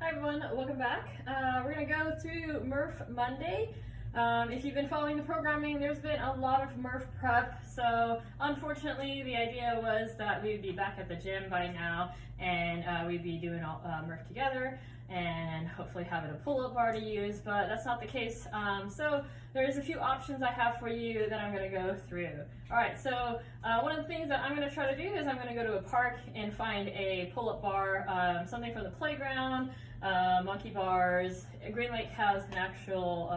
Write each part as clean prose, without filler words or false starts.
Hi everyone, welcome back. We're going to go through Murph Monday. If you've been following the programming, there's been a lot of Murph prep, so unfortunately the idea was that we'd be back at the gym by now and we'd be doing all Murph together and hopefully having a pull-up bar to use, but that's not the case. So there's a few options I have for you that I'm going to go through. Alright, so one of the things that I'm going to try to do is I'm going to go to a park and find a pull-up bar, something from the playground, monkey bars. Green Lake has an actual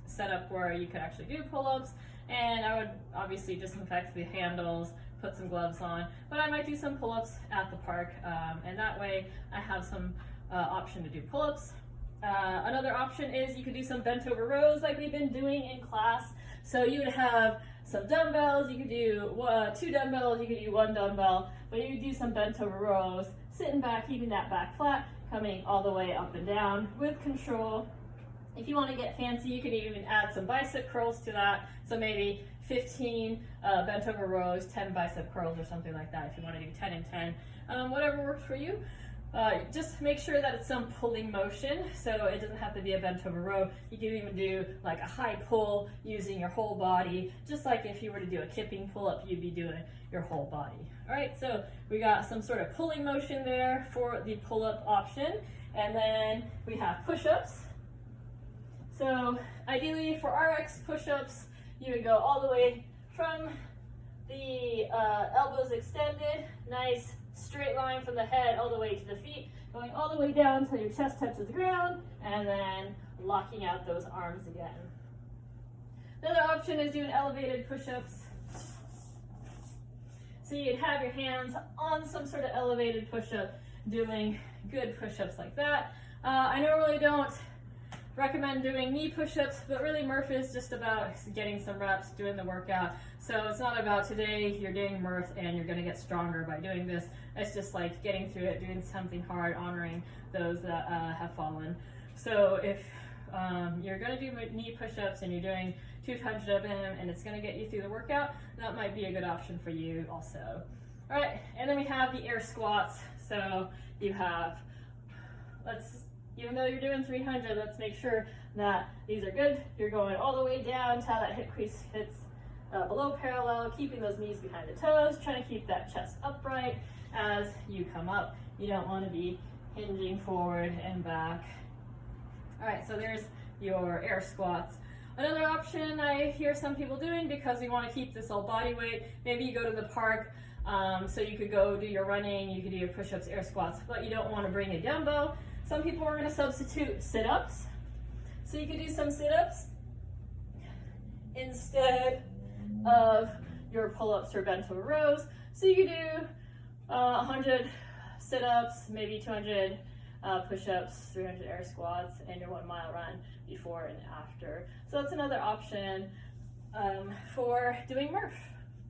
setup where you could actually do pull-ups, and I would obviously disinfect the handles, put some gloves on, but I might do some pull-ups at the park, and that way I have some option to do pull-ups. Another option is you could do some bent over rows like we've been doing in class. So you would have some dumbbells, you could do 2 dumbbells, you could do 1 dumbbell, but you could do some bent over rows, sitting back, keeping that back flat, coming all the way up and down with control. If you want to get fancy, you could even add some bicep curls to that. So maybe 15 bent over rows, 10 bicep curls or something like that if you want to do 10 and 10. Whatever works for you. Just make sure that it's some pulling motion, so it doesn't have to be a bent over row. You can even do like a high pull using your whole body, just like if you were to do a kipping pull-up, you'd be doing your whole body. All right, so we got some sort of pulling motion there for the pull-up option, and then we have push-ups. So ideally for RX push-ups, you would go all the way from the elbows extended, nice straight line from the head all the way to the feet, going all the way down until your chest touches the ground, and then locking out those arms again. Another option is doing elevated push-ups. So you'd have your hands on some sort of elevated push-up, doing good push-ups like that. I normally don't recommend doing knee push-ups, but really Murph is just about getting some reps, doing the workout. So it's not about today you're doing Murph and you're going to get stronger by doing this. It's just like getting through it, doing something hard, honoring those that have fallen. So if you're going to do knee push-ups and you're doing 200 of them and it's going to get you through the workout, that might be a good option for you also. All right, and then we have the air squats. So you have, even though you're doing 300, let's make sure that these are good. You're going all the way down until that hip crease hits below parallel, keeping those knees behind the toes, trying to keep that chest upright as you come up. You don't want to be hinging forward and back. All right, so there's your air squats. Another option I hear some people doing, because we want to keep this all body weight, maybe you go to the park, so you could go do your running, you could do your push-ups, air squats, but you don't want to bring a dumbbell. Some people are going to substitute sit-ups. So you could do some sit-ups instead of your pull-ups or bent over rows. So you could do 100 sit-ups, maybe 200 push-ups, 300 air squats, and your 1 mile run before and after. So that's another option for doing Murph,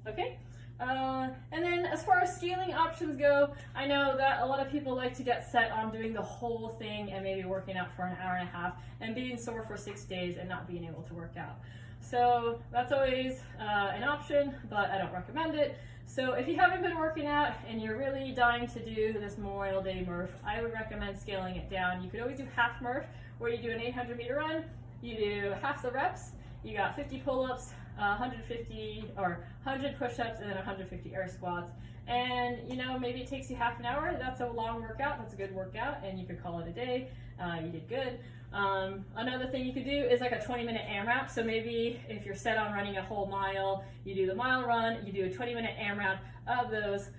okay? And then as far as scaling options go, I know that a lot of people like to get set on doing the whole thing and maybe working out for an hour and a half and being sore for 6 days and not being able to work out. So that's always an option, but I don't recommend it. So if you haven't been working out and you're really dying to do this Memorial Day Murph, I would recommend scaling it down. You could always do half Murph, where you do an 800-meter run, you do half the reps, you got 50 pull-ups, 150 or 100 push-ups, and then 150 air squats. And you know, maybe it takes you half an hour. That's a long workout. That's a good workout, and you could call it a day. You did good. Another thing you could do is like a 20-minute AMRAP. So maybe if you're set on running a whole mile, you do the mile run, you do a 20-minute AMRAP of those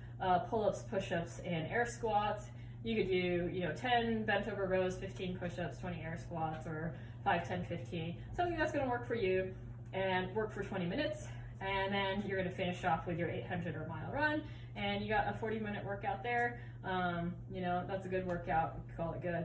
pull-ups, push-ups, and air squats. You could do, 10 bent over rows, 15 push-ups, 20 air squats, or 5, 10, 15. Something that's going to work for you and work for 20 minutes. And then you're going to finish off with your 800 or mile run, and you got a 40-minute workout there. That's a good workout. Call it good.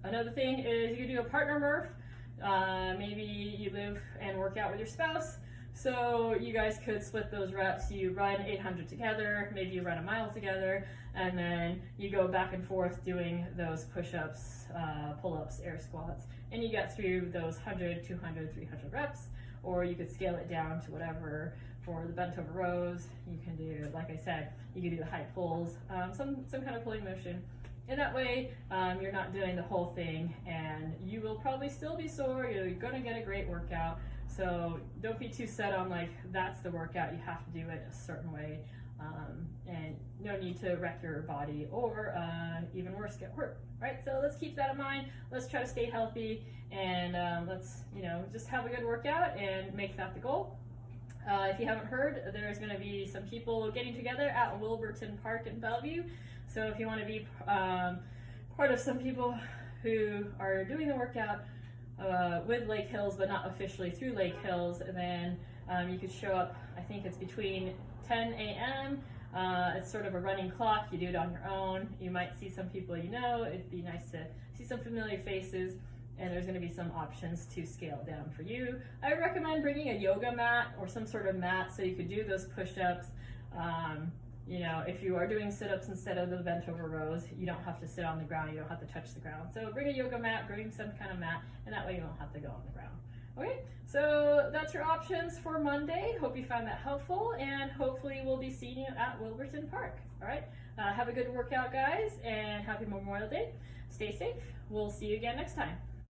Another thing is you could do a partner Murph. Maybe you live and work out with your spouse, so you guys could split those reps. You run 800 together, maybe you run a mile together, and then you go back and forth doing those push-ups, pull-ups, air squats, and you get through those 100, 200, 300 reps. Or you could scale it down to whatever. For the bent over rows, you can do, like I said, you can do the high pulls, some kind of pulling motion. And that way, you're not doing the whole thing, and you will probably still be sore. You're gonna get a great workout. So don't be too set on like, that's the workout, you have to do it a certain way. And no need to wreck your body or even worse, get hurt, right? So let's keep that in mind. Let's try to stay healthy, and let's, just have a good workout and make that the goal. If you haven't heard, there's going to be some people getting together at Wilburton Park in Bellevue. So if you want to be part of some people who are doing the workout with Lake Hills, but not officially through Lake Hills, then you could show up. I think it's between 10 a.m. It's sort of a running clock. You do it on your own. You might see some people you know. It'd be nice to see some familiar faces, and there's going to be some options to scale down for you. I would recommend bringing a yoga mat or some sort of mat so you could do those push-ups. If you are doing sit-ups instead of the bent over rows, you don't have to sit on the ground. You don't have to touch the ground. So bring a yoga mat, bring some kind of mat, and that way you don't have to go on the ground. Okay, so that's your options for Monday. Hope you found that helpful, and hopefully we'll be seeing you at Wilburton Park. All right, have a good workout, guys, and happy Memorial Day. Stay safe. We'll see you again next time.